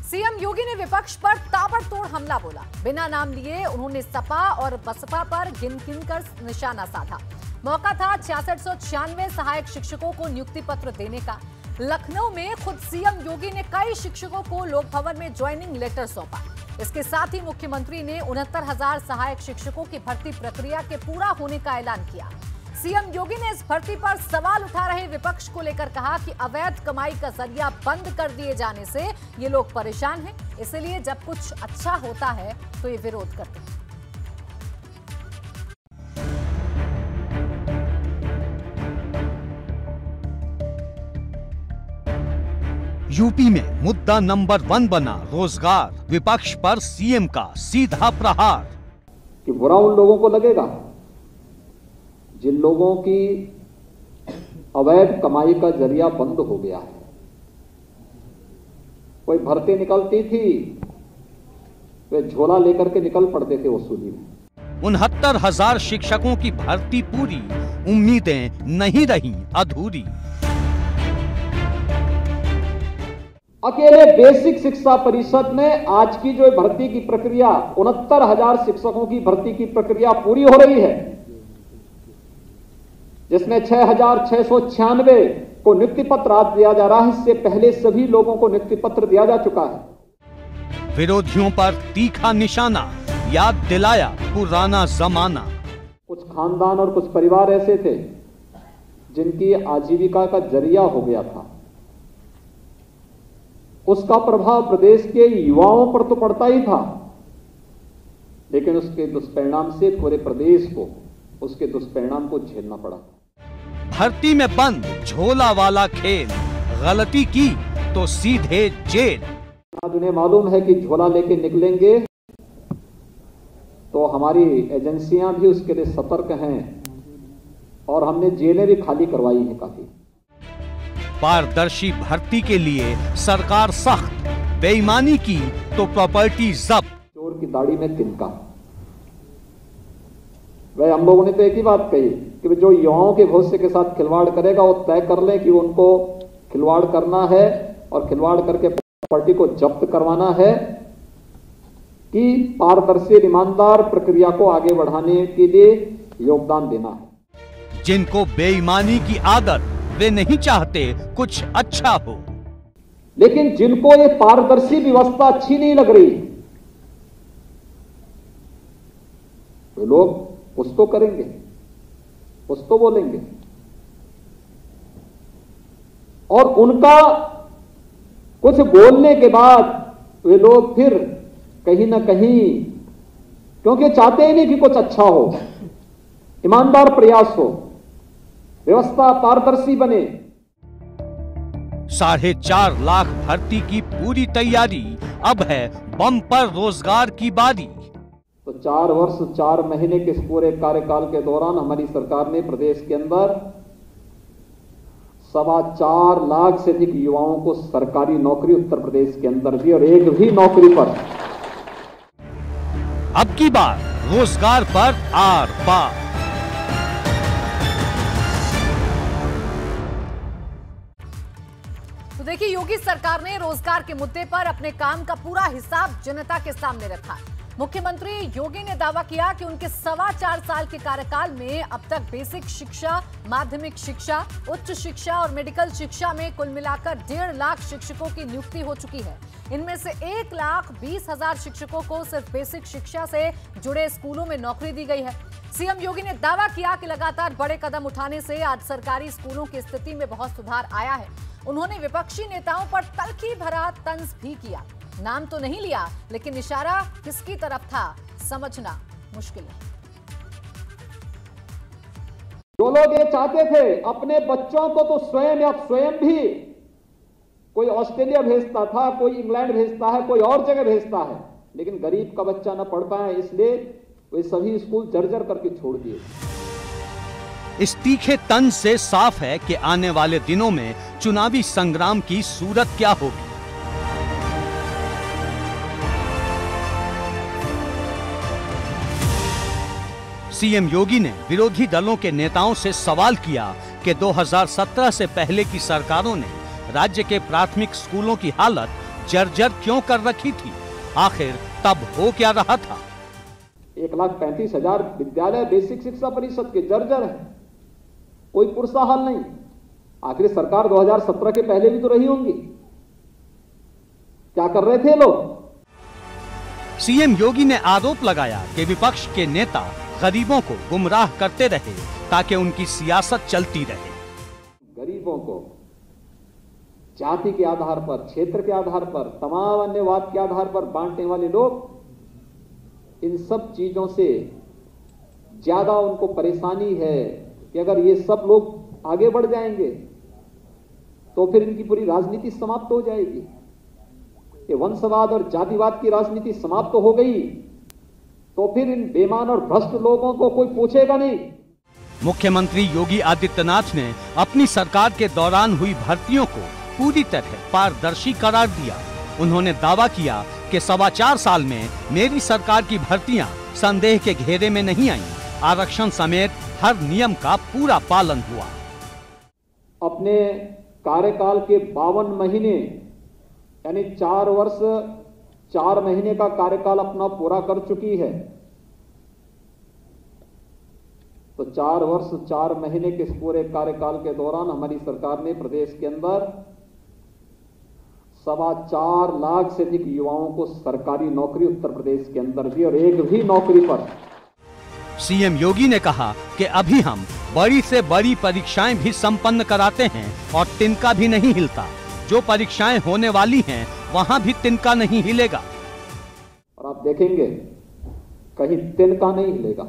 CM योगी ने विपक्ष पर ताबड़तोड़ हमला बोला। बिना नाम लिए उन्होंने सपा और बसपा पर गिन कर निशाना साधा। मौका था 6696 सहायक शिक्षकों को नियुक्ति पत्र देने का। लखनऊ में खुद सीएम योगी ने कई शिक्षकों को लोक भवन में ज्वाइनिंग लेटर सौंपा। इसके साथ ही मुख्यमंत्री ने 69,000 सहायक शिक्षकों की भर्ती प्रक्रिया के पूरा होने का ऐलान किया। सीएम योगी ने इस भर्ती पर सवाल उठा रहे विपक्ष को लेकर कहा कि अवैध कमाई का जरिया बंद कर दिए जाने से ये लोग परेशान हैं, इसलिए जब कुछ अच्छा होता है तो ये विरोध करते हैं। यूपी में मुद्दा नंबर 1 बना रोजगार। विपक्ष पर सीएम का सीधा प्रहार। कि बुरा उन लोगों को लगेगा जिन लोगों की अवैध कमाई का जरिया बंद हो गया है। कोई भर्ती निकलती थी, वे झोला लेकर के निकल पड़ते थे वसूली में। 69,000 शिक्षकों की भर्ती पूरी, उम्मीदें नहीं रही अधूरी। अकेले बेसिक शिक्षा परिषद में आज की जो भर्ती की प्रक्रिया 69,000 शिक्षकों की भर्ती की प्रक्रिया पूरी हो रही है, जिसमें 6,696 को नियुक्ति पत्र आज दिया जा रहा है। इससे पहले सभी लोगों को नियुक्ति पत्र दिया जा चुका है। विरोधियों पर तीखा निशाना, याद दिलाया पुराना जमाना। कुछ खानदान और कुछ परिवार ऐसे थे जिनकी आजीविका का जरिया हो गया था। उसका प्रभाव प्रदेश के युवाओं पर तो पड़ता ही था, लेकिन उसके दुष्परिणाम से पूरे प्रदेश को उसके दुष्परिणाम को झेलना पड़ा। भर्ती में बंद झोला वाला खेल, गलती की तो सीधे जेल। आज उन्हें मालूम है कि झोला लेके निकलेंगे तो हमारी एजेंसियां भी उसके लिए सतर्क हैं और हमने जेलें भी खाली करवाई हैं काफी। पारदर्शी भर्ती के लिए सरकार सख्त, बेईमानी की तो प्रॉपर्टी जब्त। चोर की दाढ़ी में तिनका। वह हम लोगों ने तो एक ही बात कही कि जो युवाओं के भविष्य के साथ खिलवाड़ करेगा वो तय कर ले कि उनको खिलवाड़ करना है और खिलवाड़ करके प्रॉपर्टी को जब्त करवाना है कि पारदर्शी ईमानदार प्रक्रिया को आगे बढ़ाने के लिए योगदान देना है। जिनको बेईमानी की आदत, वे नहीं चाहते कुछ अच्छा हो। लेकिन जिनको ये पारदर्शी व्यवस्था अच्छी नहीं लग रही, वे लोग कुछ तो करेंगे, कुछ तो बोलेंगे और उनका कुछ बोलने के बाद वे लोग फिर कहीं ना कहीं, क्योंकि चाहते ही नहीं कि कुछ अच्छा हो, ईमानदार प्रयास हो, व्यवस्था पारदर्शी बने। 4.5 लाख भर्ती की पूरी तैयारी, अब है बम्पर रोजगार की बारी। तो 4 वर्ष 4 महीने के इस पूरे कार्यकाल के दौरान हमारी सरकार ने प्रदेश के अंदर 4.25 लाख से अधिक युवाओं को सरकारी नौकरी उत्तर प्रदेश के अंदर दी और एक भी नौकरी पर अब की बार रोजगार पर आर पार। तो देखिए, योगी सरकार ने रोजगार के मुद्दे पर अपने काम का पूरा हिसाब जनता के सामने रखा। मुख्यमंत्री योगी ने दावा किया कि उनके 4.25 साल के कार्यकाल में अब तक बेसिक शिक्षा, माध्यमिक शिक्षा, उच्च शिक्षा और मेडिकल शिक्षा में कुल मिलाकर 1.5 लाख शिक्षकों की नियुक्ति हो चुकी है। इनमें से 1,20,000 शिक्षकों को सिर्फ बेसिक शिक्षा से जुड़े स्कूलों में नौकरी दी गई है। सीएम योगी ने दावा किया कि लगातार बड़े कदम उठाने से आज सरकारी स्कूलों की स्थिति में बहुत सुधार आया है। उन्होंने विपक्षी नेताओं पर तल्खी भरा तंज भी किया। नाम तो नहीं लिया, लेकिन इशारा किसकी तरफ था समझना मुश्किल है। जो लोग ये चाहते थे अपने बच्चों को तो स्वयं भी कोई ऑस्ट्रेलिया भेजता था, कोई इंग्लैंड भेजता है, कोई और जगह भेजता है, लेकिन गरीब का बच्चा न पढ़ पाए, इसलिए वे सभी स्कूल जर्जर करके छोड़ दिए। इस तीखे तंज से साफ है कि आने वाले दिनों में चुनावी संग्राम की सूरत क्या होगी। सीएम योगी ने विरोधी दलों के नेताओं से सवाल किया कि 2017 से पहले की सरकारों ने राज्य के प्राथमिक स्कूलों की हालत जर्जर क्यों कर रखी थी? आखिर तब हो क्या रहा था? 1,35,000 विद्यालय बेसिक शिक्षा परिषद के जर्जर है, कोई पुरसा हाल नहीं। आखिर सरकार 2017 के पहले भी तो रही होंगी, क्या कर रहे थे लोग? सीएम योगी ने आरोप लगाया कि विपक्ष के नेता गरीबों को गुमराह करते रहे ताकि उनकी सियासत चलती रहे। गरीबों को जाति के आधार पर, क्षेत्र के आधार पर, तमाम अन्यवाद के आधार पर बांटने वाले लोग, इन सब चीजों से ज्यादा उनको परेशानी है कि अगर ये सब लोग आगे बढ़ जाएंगे तो फिर इनकी पूरी राजनीति समाप्त हो जाएगी। ये वंशवाद और जातिवाद की राजनीति समाप्त हो गई तो फिर इन बेईमान और भ्रष्ट लोगों को कोई पूछेगा नहीं। मुख्यमंत्री योगी आदित्यनाथ ने अपनी सरकार के दौरान हुई भर्तियों को पूरी तरह पारदर्शी करार दिया। उन्होंने दावा किया कि 4.25 साल में मेरी सरकार की भर्तियां संदेह के घेरे में नहीं आईं। आरक्षण समेत हर नियम का पूरा पालन हुआ। अपने कार्यकाल के 52 महीने यानी 4 वर्ष 4 महीने का कार्यकाल अपना पूरा कर चुकी है। तो 4 वर्ष 4 महीने के इस पूरे कार्यकाल के दौरान हमारी सरकार ने प्रदेश के अंदर 4.25 लाख से अधिक युवाओं को सरकारी नौकरी उत्तर प्रदेश के अंदर दी, और एक भी नौकरी पर। सीएम योगी ने कहा कि अभी हम बड़ी से बड़ी परीक्षाएं भी संपन्न कराते हैं और तिनका भी नहीं हिलता। जो परीक्षाएं होने वाली हैं वहां भी तिनका नहीं हिलेगा। और आप देखेंगे कहीं तिनका नहीं हिलेगा,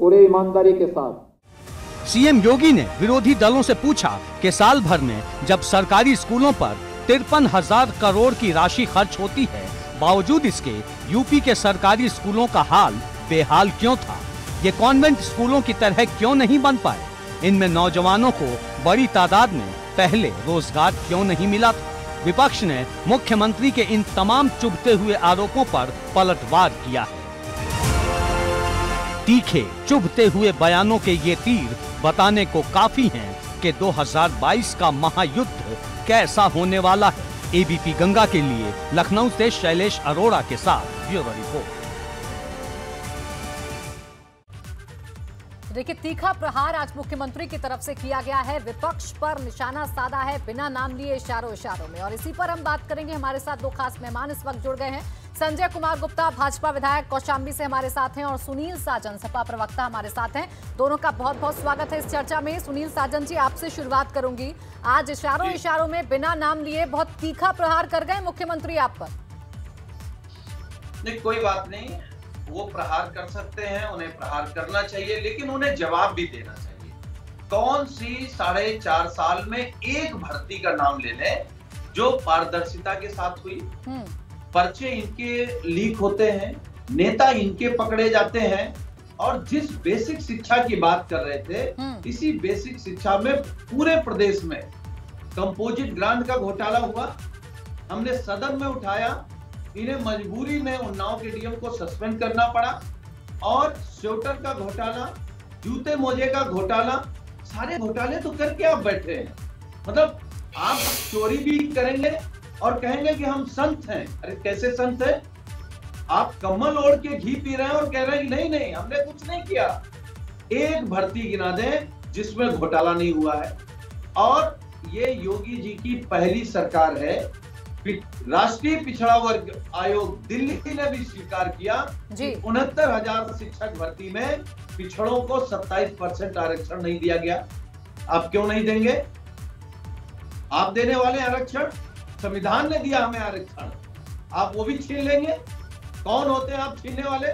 पूरे ईमानदारी के साथ। सीएम योगी ने विरोधी दलों से पूछा कि साल भर में जब सरकारी स्कूलों पर 53,000 करोड़ की राशि खर्च होती है, बावजूद इसके यूपी के सरकारी स्कूलों का हाल बेहाल क्यों था? ये कॉन्वेंट स्कूलों की तरह क्यों नहीं बन पाए? इनमें नौजवानों को बड़ी तादाद में पहले रोजगार क्यों नहीं मिला था? विपक्ष ने मुख्यमंत्री के इन तमाम चुभते हुए आरोपों पर पलटवार किया है। तीखे चुभते हुए बयानों के ये तीर बताने को काफी हैं कि 2022 का महायुद्ध कैसा होने वाला है। एबीपी गंगा के लिए लखनऊ से शैलेश अरोड़ा के साथ ब्यूरो रिपोर्ट। देखिए, तीखा प्रहार आज मुख्यमंत्री की तरफ से किया गया है। विपक्ष पर निशाना साधा है बिना नाम लिए, इशारों में। और इसी पर हम बात करेंगे। हमारे साथ 2 खास मेहमान इस वक्त जुड़ गए हैं। संजय कुमार गुप्ता भाजपा विधायक कौशाम्बी से हमारे साथ हैं और सुनील साजन सपा प्रवक्ता हमारे साथ हैं। दोनों का बहुत बहुत स्वागत है इस चर्चा में। सुनील साजन जी, आपसे शुरुआत करूंगी। आज इशारों में बिना नाम लिए बहुत तीखा प्रहार कर गए मुख्यमंत्री आप पर। नहीं, कोई बात नहीं, वो प्रहार कर सकते हैं, उन्हें प्रहार करना चाहिए, लेकिन उन्हें जवाब भी देना चाहिए। कौन सी 4.5 साल में एक भर्ती का नाम ले लें जो पारदर्शिता के साथ हुई? पर्चे इनके लीक होते हैं, नेता इनके पकड़े जाते हैं, और जिस बेसिक शिक्षा की बात कर रहे थे, इसी बेसिक शिक्षा में पूरे प्रदेश में कंपोजिट ग्रांट का घोटाला हुआ। हमने सदन में उठाया, इन्हें मजबूरी में उन्नाव के डीएम को सस्पेंड करना पड़ा। और स्वेटर का घोटाला, जूते मोजे का घोटाला, सारे घोटाले तो करके आप बैठे हैं। मतलब आप चोरी भी करेंगे और कहेंगे कि हम संत हैं। अरे कैसे संत हैं? आप कम्बल ओढ़ के घी पी रहे हैं और कह रहे हैं कि नहीं नहीं हमने कुछ नहीं किया। एक भर्ती गिना दें जिसमें घोटाला नहीं हुआ है। और ये योगी जी की पहली सरकार है। राष्ट्रीय पिछड़ा वर्ग आयोग दिल्ली ने भी स्वीकार किया कि 69,000 शिक्षक भर्ती में पिछड़ों को 27% आरक्षण नहीं दिया गया। आप क्यों नहीं देंगे? आप देने वाले आरक्षण, संविधान ने दिया हमें आरक्षण, आप वो भी छीन लेंगे? कौन होते हैं आप छीनने वाले?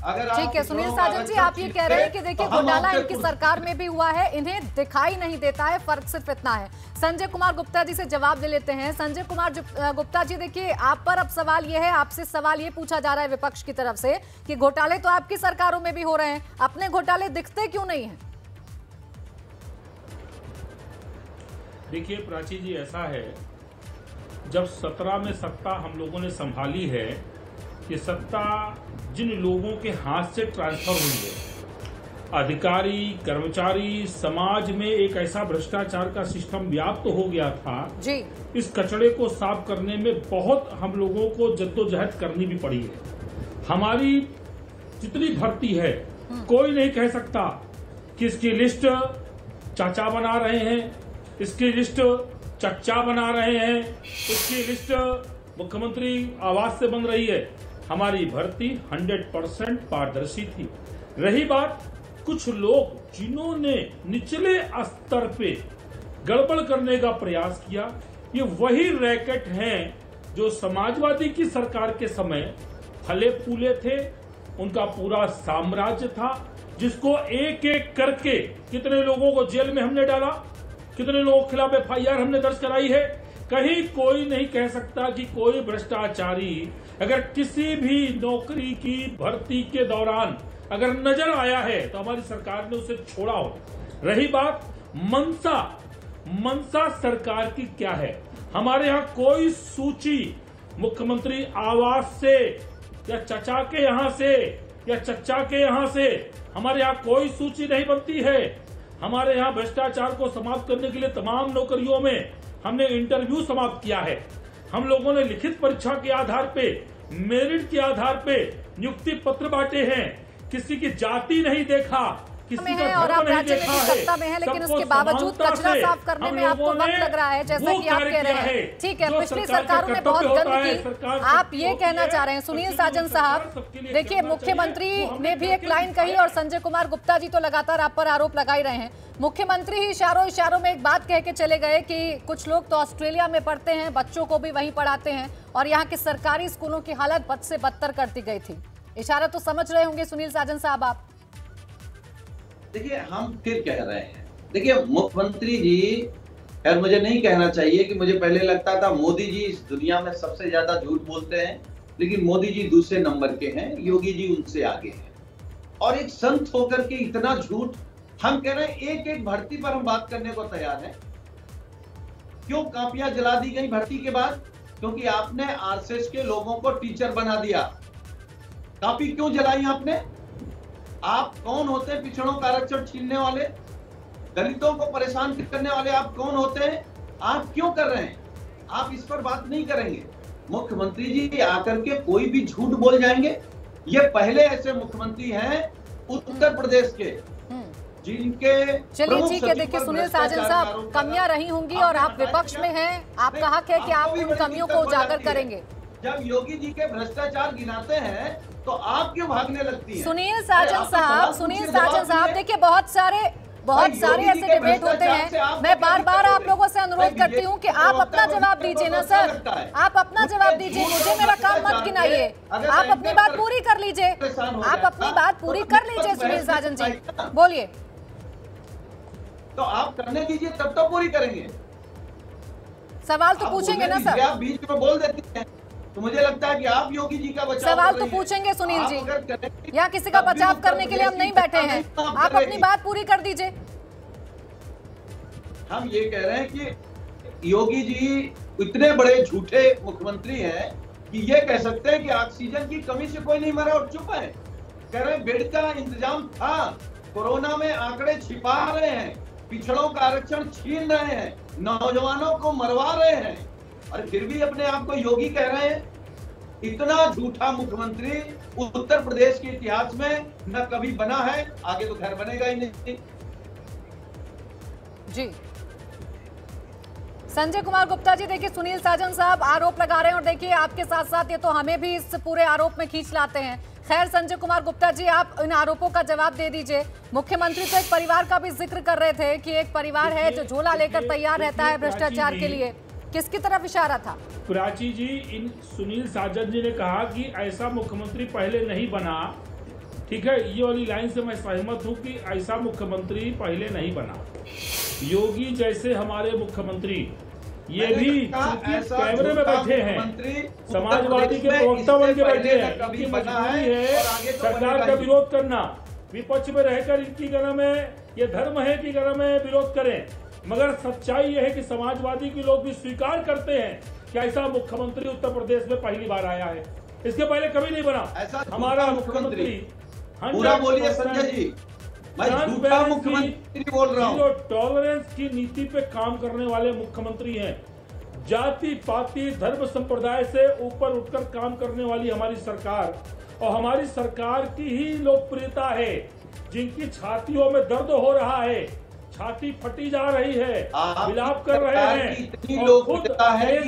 अगर ठीक है सुनील साजन जी, आप ये कह रहे हैं कि देखिए घोटाला इनकी सरकार में भी हुआ है, इन्हें दिखाई नहीं देता है, फर्क सिर्फ इतना है। संजय कुमार गुप्ता जी से जवाब दे लेते हैं। संजय कुमार गुप्ता जी, देखिए आप पर अब सवाल ये है, आपसे सवाल ये पूछा जा रहा है विपक्ष की तरफ से कि घोटाले तो आपकी सरकारों में भी हो रहे हैं, अपने घोटाले दिखते क्यों नहीं है? देखिए प्राची जी, ऐसा है जब 17 में सत्ता हम लोगों ने संभाली है, ये सत्ता जिन लोगों के हाथ से ट्रांसफर हुई है अधिकारी कर्मचारी समाज में एक ऐसा भ्रष्टाचार का सिस्टम व्याप्त हो गया था जी। इस कचड़े को साफ करने में बहुत हम लोगों को जद्दोजहद करनी भी पड़ी है। हमारी जितनी भर्ती है कोई नहीं कह सकता कि इसकी लिस्ट चाचा बना रहे हैं, इसकी लिस्ट चच्चा बना रहे हैं, इसकी लिस्ट मुख्यमंत्री आवास से बन रही है। हमारी भर्ती 100% पारदर्शी थी। रही बात कुछ लोग जिन्होंने निचले स्तर पे गड़बड़ करने का प्रयास किया, ये वही रैकेट हैं जो समाजवादी की सरकार के समय फले फूले थे। उनका पूरा साम्राज्य था जिसको एक एक करके कितने लोगों को जेल में हमने डाला, कितने लोगों के खिलाफ FIR हमने दर्ज कराई है। कहीं कोई नहीं कह सकता कि कोई भ्रष्टाचारी अगर किसी भी नौकरी की भर्ती के दौरान अगर नजर आया है तो हमारी सरकार ने उसे छोड़ा हो। रही बात मंशा सरकार की क्या है, हमारे यहाँ कोई सूची मुख्यमंत्री आवास से या चचा के यहाँ से या चच्चा के यहाँ से हमारे यहाँ कोई सूची नहीं बनती है। हमारे यहाँ भ्रष्टाचार को समाप्त करने के लिए तमाम नौकरियों में हमने इंटरव्यू समाप्त किया है। हम लोगों ने लिखित परीक्षा के आधार पे, मेरिट के आधार पे नियुक्ति पत्र बांटे हैं। किसी की जाति नहीं देखा, किसी का और आप धर्म नहीं राज्य में देखा भी सत्ता में है, लेकिन उसके बावजूद कचरा साफ करने में आपको वक्त लग रहा है, जैसा कि आप कह रहे हैं। ठीक है, पिछली सरकारों ने बहुत गंद की, आप ये कहना चाह रहे हैं। सुनील साजन साहब, देखिए मुख्यमंत्री ने भी एक लाइन कही और संजय कुमार गुप्ता जी तो लगातार आप पर आरोप लगा ही रहे हैं। मुख्यमंत्री ही इशारों में एक बात कह के चले गए कि कुछ लोग तो ऑस्ट्रेलिया में पढ़ते हैं, बच्चों को भी वहीं पढ़ाते हैं और यहाँ के सरकारी स्कूलों की हालत बद से बदतर करती गई थी। इशारा तो समझ रहे होंगे सुनील साजन साहब आप। देखिए, हम फिर कह रहे हैं, देखिए मुख्यमंत्री जी, यार मुझे नहीं कहना चाहिए कि मुझे पहले लगता था मोदी जी इस दुनिया में सबसे ज्यादा झूठ बोलते हैं, लेकिन मोदी जी दूसरे नंबर के हैं, योगी जी उनसे आगे हैं। और एक संत होकर के इतना झूठ, हम कह रहे हैं एक एक भर्ती पर हम बात करने को तैयार हैं। क्यों कापियां जला दी गई भर्ती के बाद? क्योंकि आपने आरएसएस के लोगों को टीचर बना दिया। कापी क्यों जलाई आपने? आप कौन होते हैं पिछड़ों का आरक्षण छीनने वाले, दलितों को परेशान करने वाले? आप कौन होते हैं? आप क्यों कर रहे हैं? आप इस पर बात नहीं करेंगे। मुख्यमंत्री जी आकर के कोई भी झूठ बोल जाएंगे। ये पहले ऐसे मुख्यमंत्री हैं उत्तर प्रदेश के जिनके, चलिए ठीक है। देखिए सुनील साजन साहब, कमियां रही होंगी और आप विपक्ष में हैं, आपका हक है कि आप उन कमियों को उजागर करेंगे। जब योगी जी के भ्रष्टाचार गिनाते हैं तो आप क्यों भागने लगती हैं? सुनील साजन साहब, देखिए बहुत सारे ऐसे डिबेट होते हैं। मैं बार बार आप लोगों से अनुरोध करती हूं कि आप अपना जवाब दीजिए ना सर, आप अपना जवाब दीजिए, मुझे मेरा काम मत गिनाइए। आप अपनी बात पूरी कर लीजिए, आप अपनी बात पूरी कर लीजिए। सुनील साजन जी बोलिए। तो आप करने दीजिए, तब तो पूरी करेंगे। सवाल तो पूछेंगे ना सर। आप बीच में बोल देते हैं तो मुझे लगता है कि आप योगी जी का बचाव सवाल तो पूछेंगे सुनील जी, या किसी का बचाव करने के लिए हम नहीं बैठे हैं। आप अपनी बात पूरी कर दीजिए। हम ये कह रहे हैं कि योगी जी इतने बड़े झूठे मुख्यमंत्री हैं कि ये कह सकते हैं कि ऑक्सीजन की कमी से कोई नहीं मरा और चुप है। कह रहे हैं बेड का इंतजाम था, कोरोना में आंकड़े छिपा रहे हैं, पिछड़ों का आरक्षण छीन रहे हैं, नौजवानों को मरवा रहे हैं, और फिर भी अपने आप को योगी कह रहे हैं। इतना झूठा मुख्यमंत्री उत्तर प्रदेश के इतिहास में न कभी बना है, आगे तो खैर बनेगा ही नहीं। जी संजय कुमार गुप्ता जी, देखिए सुनील साजन साहब आरोप लगा रहे हैं और देखिए आपके साथ साथ ये तो हमें भी इस पूरे आरोप में खींच लाते हैं। खैर संजय कुमार गुप्ता जी, आप इन आरोपों का जवाब दे दीजिए। मुख्यमंत्री तो एक परिवार का भी जिक्र कर रहे थे कि एक परिवार है जो झोला लेकर तैयार रहता है भ्रष्टाचार के लिए। किसकी तरफ इशारा था? प्राची जी, इन सुनील साजन जी ने कहा कि ऐसा मुख्यमंत्री पहले नहीं बना। ठीक है, ये वाली लाइन से मैं सहमत हूं कि ऐसा मुख्यमंत्री पहले नहीं बना। योगी जैसे हमारे मुख्यमंत्री, ये भी कैमरे में बैठे हैं, समाजवादी के प्रवक्ता बन के बैठे हैं। इनकी मजबूरी है सरकार का विरोध करना, विपक्ष में रहकर इनकी गला में ये धर्म है कि गला में विरोध करें। मगर सच्चाई यह है कि समाजवादी के लोग भी स्वीकार करते हैं कि ऐसा मुख्यमंत्री उत्तर प्रदेश में पहली बार आया है, इसके पहले कभी नहीं बना। हमारा मुख्यमंत्री पूरा बोलिए संजय जी, मैं झूठा मुख्यमंत्री बोल रहा हूँ। जीरो टॉलरेंस की नीति पे काम करने वाले मुख्यमंत्री हैं। जाति पाति धर्म संप्रदाय से ऊपर उठकर काम करने वाली हमारी सरकार, और हमारी सरकार की ही लोकप्रियता है। जिनकी छातियों में दर्द हो रहा है, छाती फटी जा रही है, विलाप कर रहे हैं, और खुद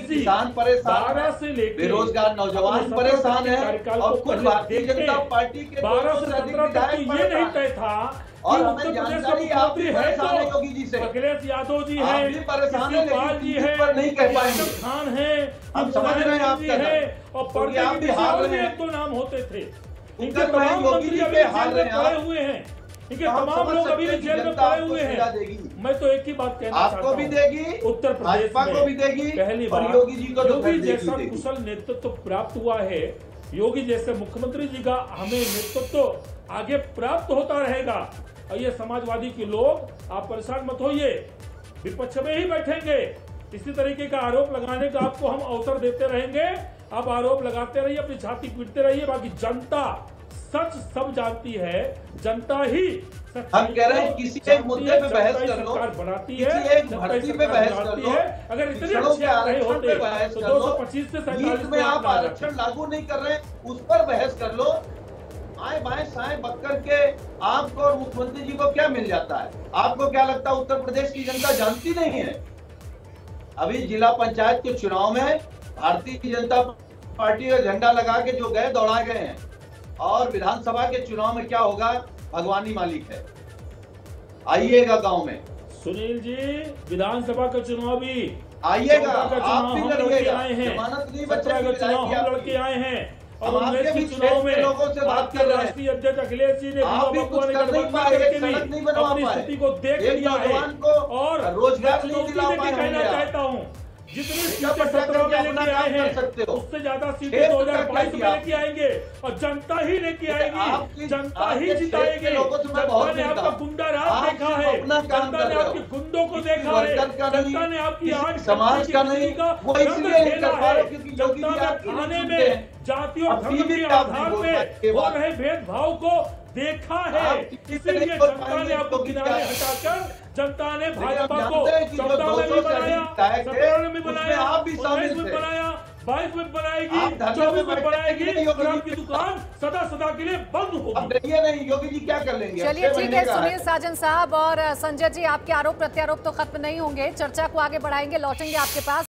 किसान परेशान है, से लेकर बेरोजगार नौजवान परेशान है, और खुद भारतीय जनता पार्टी के 12 से 17 तक तो ये नहीं तय था और हमें जानकारी आप भी परेशान है योगी जी से। अखिलेश यादव जी हैं, परेशान है, जी है, पर नहीं कह पाएंगे। खान है, हम समझ रहे हैं आपका और पर्दे के पीछे और भी एक दो नाम होते थे। इनके तमाम मंत्री अभी जेल में पड़े हुए हैं, इनके तमाम लोग अभी जेल में पड़े हुए हैं। मैं तो एक ही बात कहना चाहता हूं, आपको भी देगी, उत्तर प्रदेश को भी देगी, पहली बार योगी जी को योगी जैसा कुशल नेतृत्व प्राप्त हुआ है। योगी जैसे मुख्यमंत्री जी का हमें नेतृत्व आगे प्राप्त होता रहेगा। और ये समाजवादी के लोग, आप परेशान मत होइए, विपक्ष में ही बैठेंगे। इसी तरीके का आरोप लगाने का आपको हम अवसर देते रहेंगे। आप आरोप लगाते रहिए, अपनी छाती पीटते रहिए। बाकी जनता सच सब जानती है, जनता ही हम कह रहे हैं किसी एक मुद्दे पे बहस कर लो, बनाती है, किसी एक भर्ती पे बहस कर लो। अगर इतने अच्छे रहे होते तो 225 से 47 में आप आरक्षण लागू नहीं कर रहे, उस पर बहस कर लो। आए बाएं साएं बक्कर के आपको और मुख्यमंत्री जी को क्या मिल जाता है? आपको क्या लगता है उत्तर प्रदेश की जनता जानती नहीं है? अभी जिला पंचायत के चुनाव में भारतीय जनता पार्टी का झंडा लगा के जो गए दौड़ाए गए हैं, और विधानसभा के चुनाव में क्या होगा भगवानी मालिक है। आइएगा गांव में। सुनील जी, विधानसभा का चुनाव भी आइएगा, आप भी लड़के आए हैं, 17 का चुनाव हम लड़के आए हैं, और उन्नीस के चुनाव में लोगों से बात कर रहे हैं। राष्ट्रीय अध्यक्ष अखिलेश जी ने अपनी स्थिति को देख लिया है, और रोजगार नहीं दिला पाए। कहना चाहता हूँ, जितनी सीटें 17 में लेके आए हैं, उससे ज्यादा सीटें 2022 में लेके आएंगे, और जनता ही लेके आएगी, जनता ही जिताएगी। जनता ने आपका गुंडा राज देखा है, जनता ने आपके गुंडों को देखा है, जनता ने आपकी आंख समाज का नहीं वो इसलिए नहीं कर पा रहे क्योंकि जनता ने थाने में जाति और धर्म के आधार पे हो रहे भेदभाव को देखा है। इसीलिए जनता ने आपको किनारे हटाकर जनता ने भाजपा को 14 में भी बनाया, 17 में भी बनाया, 19 में बनाया, 22 में बनाएगी, 24 में बनाएगी, और आपकी दुकान सदा सदा के लिए बंद होगी। अब देखिए नहीं योगी जी क्या कर लेंगे। चलिए ठीक है, सुनील साजन साहब और संजय जी, आपके आरोप प्रत्यारोप तो खत्म नहीं होंगे, चर्चा को आगे बढ़ाएंगे, लौटेंगे आपके पास।